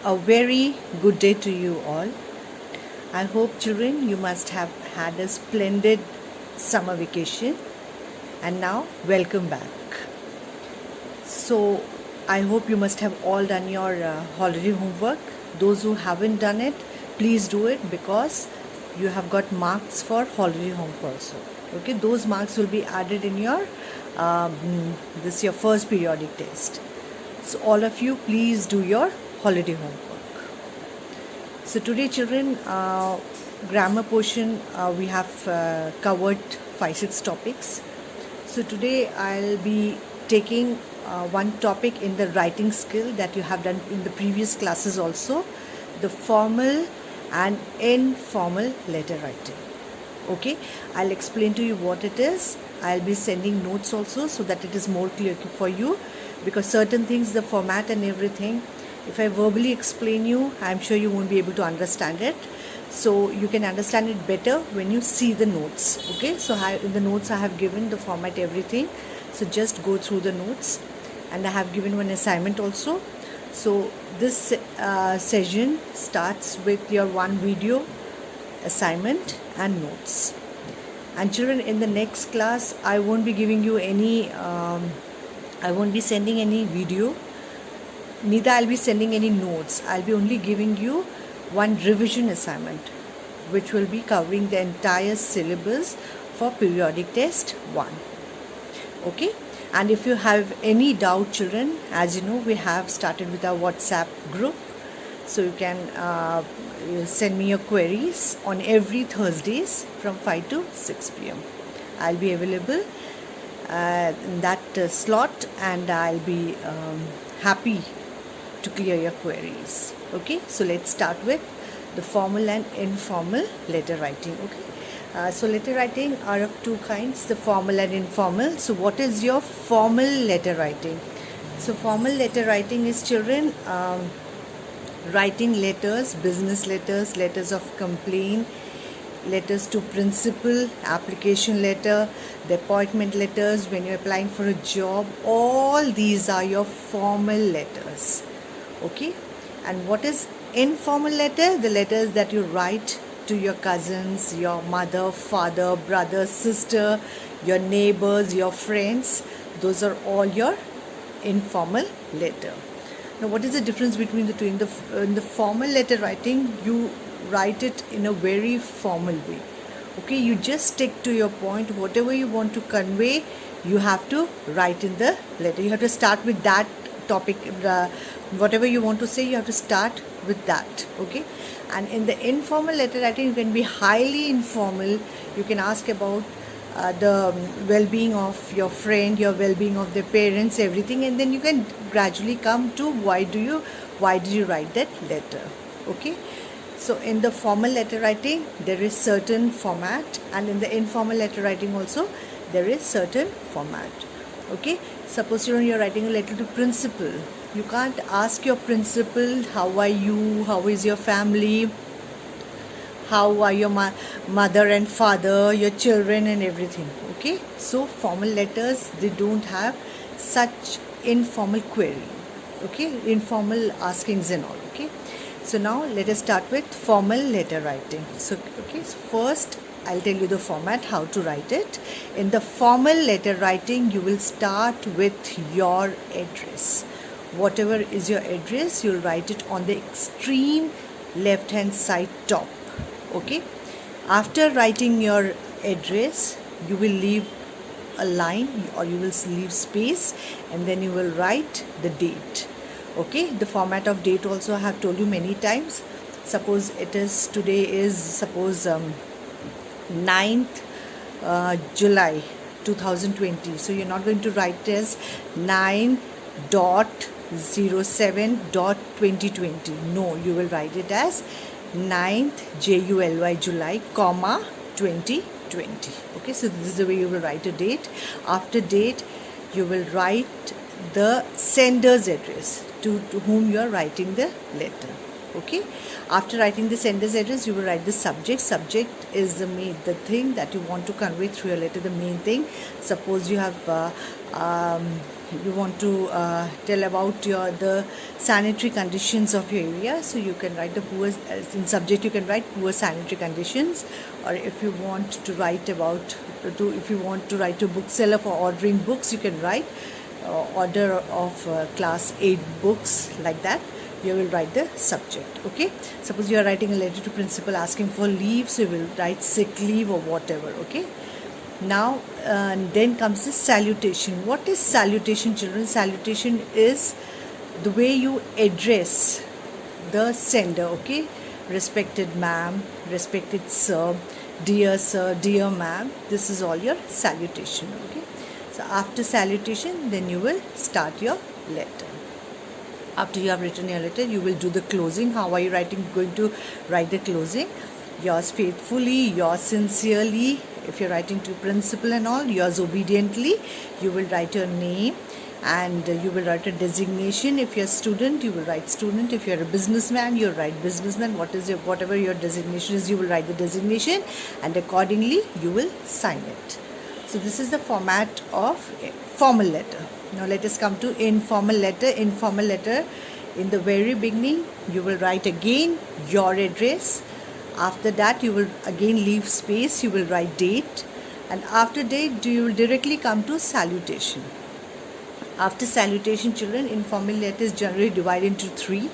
A very good day to you all. I hope, children, you must have had a splendid summer vacation, and now welcome back. So, I hope you must have all done your holiday homework. Those who haven't done it, please do it, because you have got marks for holiday homework also. Okay, those marks will be added in your your first periodic test. So all of you, please do your holiday homework. So today, children, grammar portion, we have covered 5-6 topics. So today I'll be taking one topic in the writing skill that you have done in the previous classes also, the formal and informal letter writing. Okay, I'll explain to you what it is. I'll be sending notes also so that it is more clear for you, because certain things, the format and everything, if I verbally explain you, I'm sure you won't be able to understand it. So you can understand it better when you see the notes. Okay, so in the notes I have given the format, everything. So just go through the notes, and I have given one assignment also. So this session starts with your one video, assignment and notes. And children, in the next class I won't be giving you any I won't be sending any video, neither I'll be sending any notes. I'll be only giving you one revision assignment, which will be covering the entire syllabus for periodic test 1. Okay, and if you have any doubt, children, as you know, we have started with our WhatsApp group, so you can send me your queries on every Thursdays from 5 to 6 p.m. I'll be available in that slot, and I'll be happy to clear your queries. Okay, so let's start with the formal and informal letter writing. Okay, so letter writing are of two kinds, the formal and informal. So what is your formal letter writing? So formal letter writing is, children, writing letters, business letters, letters of complaint, letters to principal, application letter, the appointment letters when you're applying for a job. All these are your formal letters. Okay, and what is informal letter? The letters that you write to your cousins, your mother, father, brother, sister, your neighbors, your friends. Those are all your informal letter. Now, what is the difference between the two? In the formal letter writing, you write it in a very formal way. Okay, you just stick to your point. Whatever you want to convey, you have to write in the letter. You have to start with that topic. Whatever you want to say, you have to start with that. Okay, and in the informal letter writing, you can be highly informal. You can ask about the well-being of your friend, your well-being of their parents, everything, and then you can gradually come to why did you write that letter. Okay, so in the formal letter writing there is certain format, and in the informal letter writing also there is certain format. Okay, suppose you're writing a letter to principal. You can't ask your principal, how are you, how is your family, how are your mother and father, your children and everything. Okay, so formal letters, they don't have such informal query. Okay, informal askings and all. Okay, so now let us start with formal letter writing. So okay, so first I'll tell you the format, how to write it. In the formal letter writing, you will start with your address. Whatever is your address, you'll write it on the extreme left hand side top. Okay, after writing your address, you will leave a line, or you will leave space, and then you will write the date. Okay, the format of date also I have told you many times. Suppose it is, today is, suppose 9th July 2020. So you're not going to write as 9.07.2020. No, you will write it as 9th July, comma 2020. Okay, so this is the way you will write a date. After date, you will write the sender's address, to whom you are writing the letter. Okay, after writing the sender's address, you will write the subject. Subject is the thing that you want to convey through your letter, the main thing. Suppose you have you want to tell about the sanitary conditions of your area, so you can write the poor, in subject you can write poor sanitary conditions. Or if you want to write about if you want to write to bookseller for ordering books, you can write order of class 8 books, like that. You will write the subject. Okay, suppose you are writing a letter to principal asking for leave, so you will write sick leave or whatever. Okay, now then comes the salutation. What is salutation, children? Salutation is the way you address the sender. Okay, respected ma'am, respected sir, dear ma'am. This is all your salutation. Okay, so after salutation, then you will start your letter. After you have written your letter, you will do the closing. How are you going to write the closing? Yours faithfully, yours sincerely. If you're writing to principal and all, yours obediently. You will write your name, and you will write a designation. If you're a student, you will write student. If you're a businessman, you'll write businessman. Whatever your designation is, you will write the designation, and accordingly you will sign it. So this is the format of formal letter. Now let us come to informal letter. Informal letter, in the very beginning you will write again your address. After that you will again leave space, you will write date, and after date you will directly come to salutation. After salutation, children, informal letter is generally divided into 3.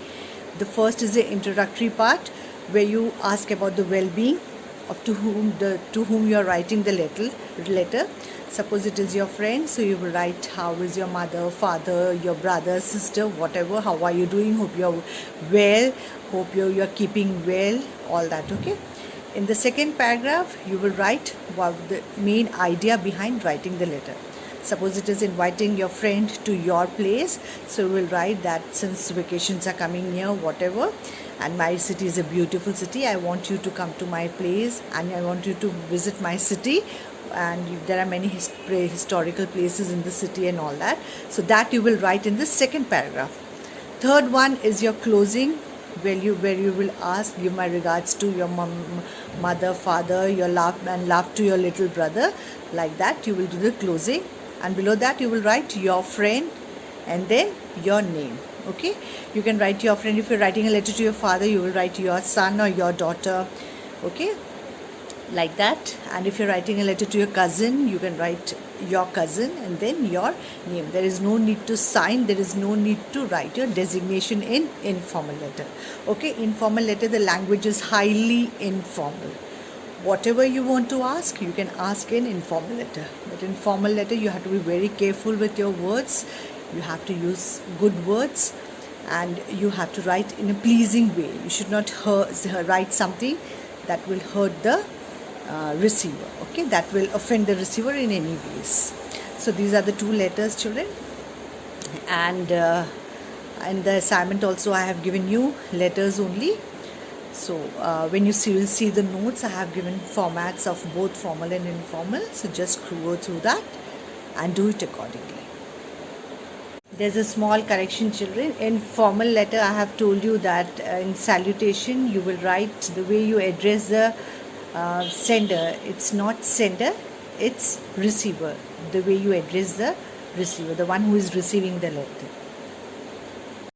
The first is the introductory part, where you ask about the well-being of to whom you are writing the letter. Suppose it is your friend, so you will write how is your mother, father, your brother, sister, whatever. How are you doing? Hope you're well. Hope you're keeping well. All that. Okay. In the second paragraph, you will write what the main idea behind writing the letter. Suppose it is inviting your friend to your place, so you will write that since vacations are coming near, whatever, and my city is a beautiful city, I want you to come to my place and I want you to visit my city, and there are many historical places in the city and all that. So that you will write in the second paragraph. Third one is your closing, where you will ask, give my regards to your mother, father, your love to your little brother. Like that you will do the closing, and below that you will write your friend and then your name. Okay, you can write your friend. If you're writing a letter to your father, you will write your son or your daughter. Okay, like that. And if you're writing a letter to your cousin, you can write your cousin and then your name. There is no need to sign, there is no need to write your designation in informal letter. Okay, informal letter, the language is highly informal. Whatever you want to ask, you can ask in informal letter. But in formal letter, you have to be very careful with your words. You have to use good words, and you have to write in a pleasing way. You should not write something that will hurt the receiver. Okay, that will offend the receiver in any ways. So these are the 2 letters, children. And in the assignment also, I have given you letters only. So when you will see the notes, I have given formats of both formal and informal. So just go through that and do it accordingly. There's a small correction, children. In formal letter, I have told you that in salutation, you will write the way you address the sender. It's not sender, it's receiver. The way you address the receiver, the one who is receiving the letter.